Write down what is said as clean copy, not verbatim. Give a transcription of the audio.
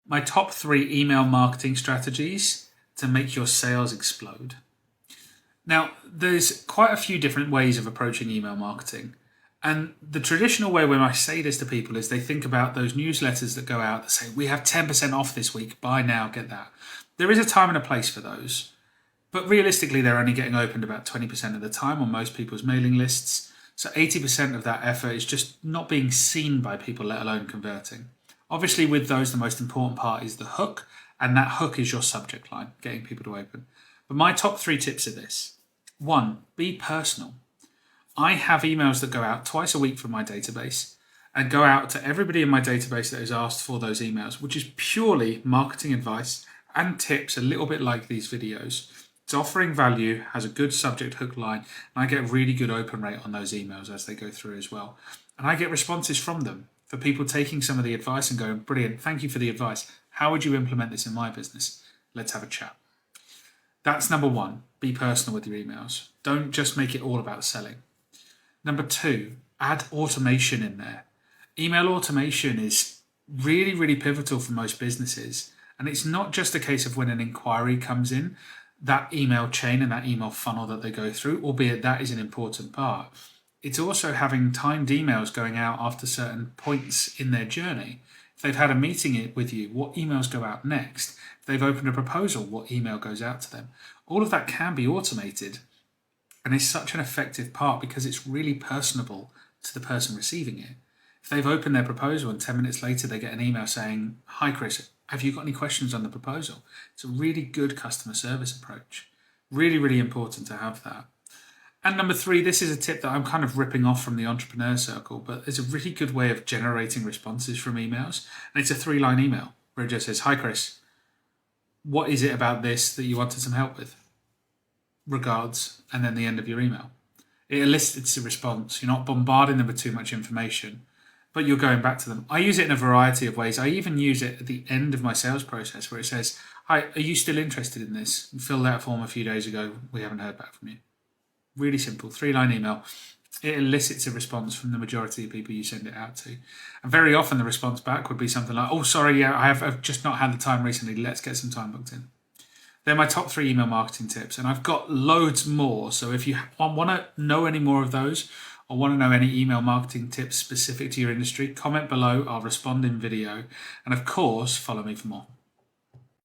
My top 3 email marketing strategies to make your sales explode. Now, there's quite a few different ways of approaching email marketing. And the traditional way when I say this to people is they think about those newsletters that go out that say, we have 10% off this week, buy now, get that. There is a time and a place for those. But realistically, they're only getting opened about 20% of the time on most people's mailing lists. So 80% of that effort is just not being seen by people, let alone converting. Obviously, with those, the most important part is the hook, and that hook is your subject line, getting people to open. But my top 3 tips are this. 1, be personal. I have emails that go out twice a week from my database and go out to everybody in my database that has asked for those emails, which is purely marketing advice and tips, a little bit like these videos. It's offering value, has a good subject hook line, and I get really good open rate on those emails as they go through as well. And I get responses from them for people taking some of the advice and going, brilliant, thank you for the advice. How would you implement this in my business? Let's have a chat. That's number 1, be personal with your emails. Don't just make it all about selling. Number 2, add automation in there. Email automation is really, really pivotal for most businesses. And it's not just a case of when an inquiry comes in, that email chain and that email funnel that they go through, albeit that is an important part. It's also having timed emails going out after certain points in their journey. If they've had a meeting with you, what emails go out next? If they've opened a proposal, what email goes out to them? All of that can be automated, and it's such an effective part because it's really personable to the person receiving it. If they've opened their proposal and 10 minutes later they get an email saying, hi Chris, have you got any questions on the proposal? It's a really good customer service approach. Really, really important to have that. And number 3, this is a tip that I'm kind of ripping off from the entrepreneur circle, but it's a really good way of generating responses from emails. And it's a 3-line email where it just says, hi Chris, what is it about this that you wanted some help with? Regards, and then the end of your email. It elicits a response. You're not bombarding them with too much information, but you're going back to them. I use it in a variety of ways. I even use it at the end of my sales process where it says, hi, are you still interested in this? You filled out a form a few days ago. We haven't heard back from you. Really simple, 3-line email. It elicits a response from the majority of people you send it out to. And very often the response back would be something like, oh, sorry, yeah, I've just not had the time recently. Let's get some time booked in. They're my top 3 email marketing tips, and I've got loads more. So if you want to know any more of those or want to know any email marketing tips specific to your industry, comment below. I'll respond in video. And of course, follow me for more.